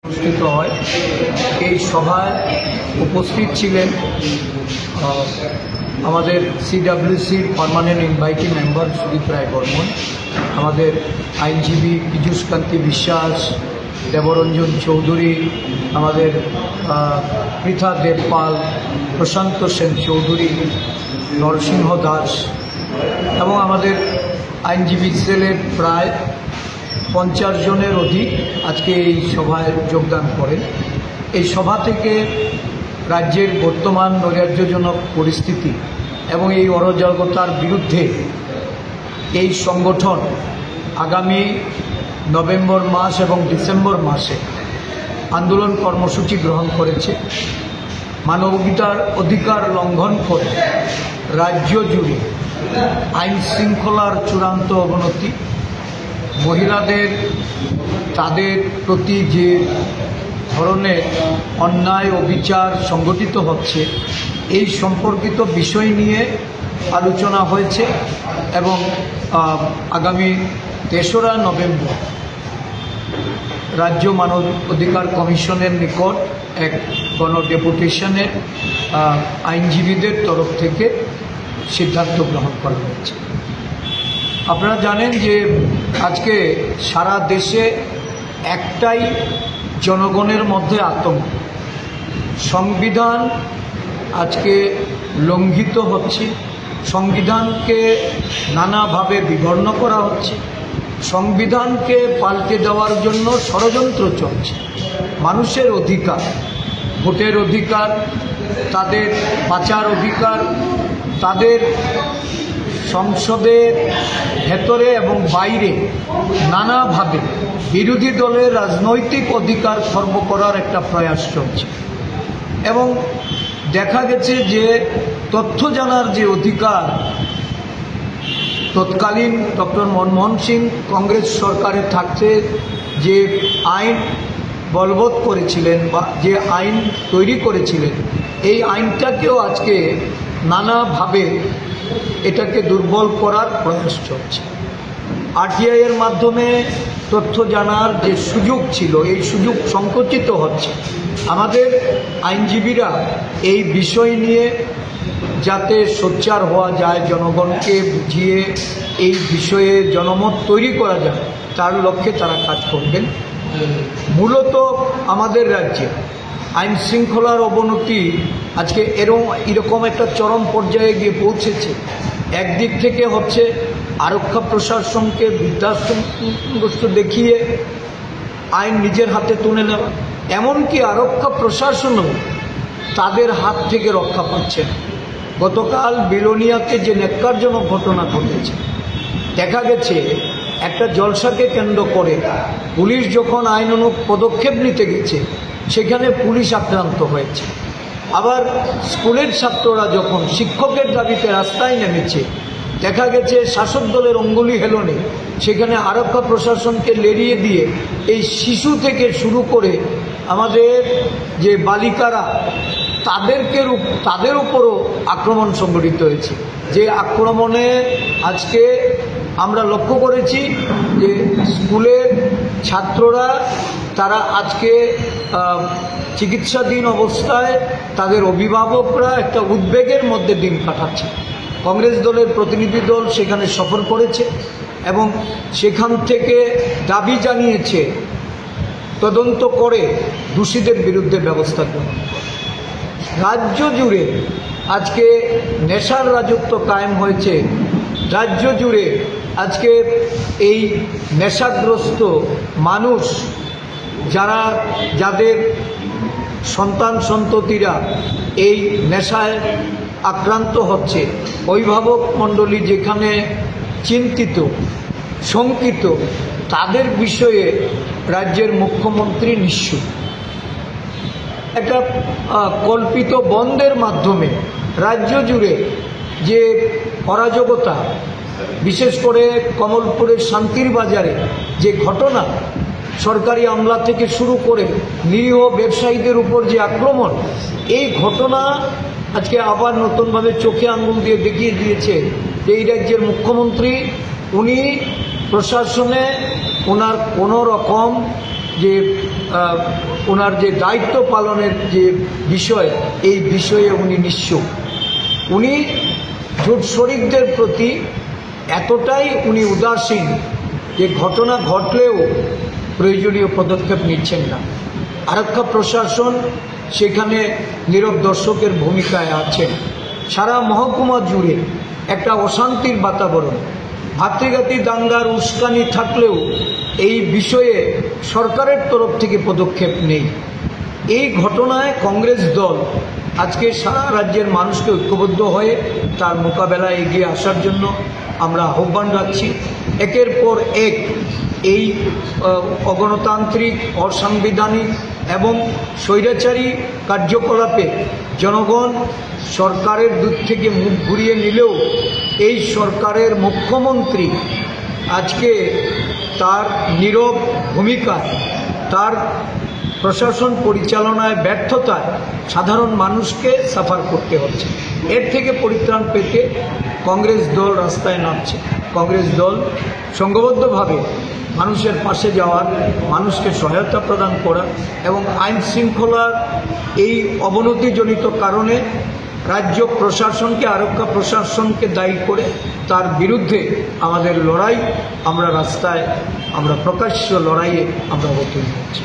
অনুষ্ঠিত হয়। এই সভায় উপস্থিত ছিলেন আমাদের সিডব্লিউসির permanent invitee member Sudip Roy Barman, আমাদের আইনজীবী পীযূষ কান্তি বিশ্বাস, দেবরঞ্জন চৌধুরী, আমাদের পৃথা দেবপাল, প্রশান্ত সেন চৌধুরী, নরসিংহ দাস এবং আমাদের আইনজীবী সেলের প্রায় 50 জনের অধিক আজকে এই সভায় যোগদান করেন। এই সভা থেকে রাজ্যের বর্তমান নৈরাজ্যজনক পরিস্থিতি এবং এই অরাজকতার বিরুদ্ধে এই সংগঠন আগামী নভেম্বর মাস এবং ডিসেম্বর মাসে আন্দোলন কর্মসূচি গ্রহণ করেছে। মানবাধিকার অধিকার লঙ্ঘন করে রাজ্য জুড়ে আইন শৃঙ্খলার চূড়ান্ত অবনতি, মহিলাদের তাদের প্রতি যে ধরনের অন্যায় ও বিচার সংগঠিত হচ্ছে এই সম্পর্কিত বিষয় নিয়ে আলোচনা হয়েছে এবং আগামী 3রা নভেম্বর রাজ্য মানব অধিকার কমিশনের নিকট এক গণডেপুটেশনের আইনজীবীদের তরফ থেকে সিদ্ধান্ত গ্রহণ করা হয়েছে। আপনারা জানেন যে আজকে সারা দেশে একটাই জনগণের মধ্যে আতঙ্ক, সংবিধান আজকে লঙ্ঘিত হচ্ছে, সংবিধানকে নানাভাবে বিবর্ণ করা হচ্ছে, সংবিধানকে পাল্টে দেওয়ার জন্য ষড়যন্ত্র চলছে। মানুষের অধিকার, ভোটের অধিকার, তাদের বাঁচার অধিকার, তাদের সংসদের ভেতরে এবং বাইরে নানাভাবে বিরোধী দলের রাজনৈতিক অধিকার খর্ব করার একটা প্রয়াস চলছে। এবং দেখা গেছে যে তথ্য জানার যে অধিকার তৎকালীন ডক্টর মনমোহন সিং কংগ্রেস সরকারে থাকতে যে আইন বলবৎ করেছিলেন বা যে আইন তৈরি করেছিলেন, এই আইনটাকেও আজকে নানাভাবে এটাকে দুর্বল করার প্রয়াস চলছে। আরটিআই এর মাধ্যমে তথ্য জানার যে সুযোগ ছিল এই সুযোগ সংকুচিত হচ্ছে। আমাদের আইনজীবীরা এই বিষয় নিয়ে যাতে সোচ্চার হওয়া যায়, জনগণকে বুঝিয়ে এই বিষয়ে জনমত তৈরি করা যায় তার লক্ষ্যে তারা কাজ করবেন। মূলত আমাদের রাজ্যে আইন শৃঙ্খলার অবনতি আজকে এরকম একটা চরম পর্যায়ে গিয়ে পৌঁছেছে। একদিক থেকে হচ্ছে আরক্ষা প্রশাসনকে বৃদ্ধাশ্রমগ্রস্ত দেখিয়ে আইন নিজের হাতে তুলে নেওয়া, এমনকি আরক্ষা প্রশাসনও তাদের হাত থেকে রক্ষা পাচ্ছে না। গতকাল বিলোনিয়াতে যে ন্যাক্কারজনক ঘটনা ঘটেছে, দেখা গেছে একটা জলসাকে কেন্দ্র করে পুলিশ যখন আইনানুগ পদক্ষেপ নিতে গেছে সেখানে পুলিশ আক্রান্ত হয়েছে। আবার স্কুলের ছাত্ররা যখন শিক্ষকের দাবিতে রাস্তায় নেমেছে, দেখা গেছে শাসক দলের অঙ্গুলি হেলনে সেখানে আরক্ষা প্রশাসনকে লেরিয়ে দিয়ে এই শিশু থেকে শুরু করে আমাদের যে বালিকারা তাদের উপরও আক্রমণ সংঘটিত হয়েছে। যে আক্রমণে আজকে আমরা লক্ষ্য করেছি যে স্কুলের ছাত্ররা তারা আজকে চিকিৎসাধীন অবস্থায়, তাদের অভিভাবকরা একটা উদ্বেগের মধ্যে দিন কাটাচ্ছে। কংগ্রেস দলের প্রতিনিধি দল সেখানে সফর করেছে এবং সেখান থেকে দাবি জানিয়েছে তদন্ত করে দোষীদের বিরুদ্ধে ব্যবস্থা গ্রহণ করে। রাজ্য জুড়ে আজকে নেশার রাজত্ব কায়েম হয়েছে। রাজ্য জুড়ে আজকে এই নেশাগ্রস্ত মানুষ যাদের সন্তান সন্ততিরা এই নেশায় আক্রান্ত হচ্ছে, অভিভাবক মণ্ডলী যেখানে চিন্তিত শঙ্কিত, তাদের বিষয়ে রাজ্যের মুখ্যমন্ত্রী নিশ্চুপ। একটা কল্পিত বন্ধের মাধ্যমে রাজ্য জুড়ে যে অরাজকতা, বিশেষ করে কমলপুরের শান্তির বাজারে যে ঘটনা, সরকারি আমলা থেকে শুরু করে নিরীহ ব্যবসায়ীদের উপর যে আক্রমণ, এই ঘটনা আজকে আবার নতুনভাবে চোখে আঙুল দিয়ে দেখিয়ে দিয়েছে যে এই রাজ্যের মুখ্যমন্ত্রী উনি প্রশাসনে ওনার কোনো রকম যে ওনার যে দায়িত্ব পালনের যে বিষয়, এই বিষয়ে উনি নিঃস্ব। উনি জোট শরিকদের প্রতি এতটাই উনি উদাসীন যে ঘটনা ঘটলেও প্রয়োজনীয় পদক্ষেপ নিচ্ছেন না। আরক্ষা প্রশাসন সেখানে নীরব দর্শকের ভূমিকায় আছেন। সারা মহকুমা জুড়ে একটা অশান্তির বাতাবরণ, ভাতৃঘাতী দাঙ্গার উস্কানি থাকলেও এই বিষয়ে সরকারের তরফ থেকে পদক্ষেপ নেই। এই ঘটনায় কংগ্রেস দল আজকে সারা রাজ্যের মানুষকে ঐক্যবদ্ধ হয়ে তার মোকাবেলায় এগিয়ে আসার জন্য আমরা আহ্বান রাখছি। একের পর এক এই অগণতান্ত্রিক, অসাংবিধানিক এবং স্বৈরাচারী কার্যকলাপে জনগণ সরকারের দিক থেকে মুখ ঘুরিয়ে নিলেও এই সরকারের মুখ্যমন্ত্রী আজকে তার নীরব ভূমিকায়, তার প্রশাসন পরিচালনায় ব্যর্থতায় সাধারণ মানুষকে সাফার করতে হচ্ছে। এর থেকে পরিত্রাণ পেতে কংগ্রেস দল রাস্তায় নামছে। কংগ্রেস দল সংঘবদ্ধভাবে মানুষের পাশে যাওয়ার, মানুষকে সহায়তা প্রদান করা এবং আইন শৃঙ্খলার এই অবনতিজনিত কারণে রাজ্য প্রশাসনকে, আরক্ষা প্রশাসনকে দায়ী করে তার বিরুদ্ধে আমাদের লড়াই, আমরা রাস্তায়, আমরা প্রকাশ্য লড়াইয়ে আমরা অবতীর্ণ হচ্ছি।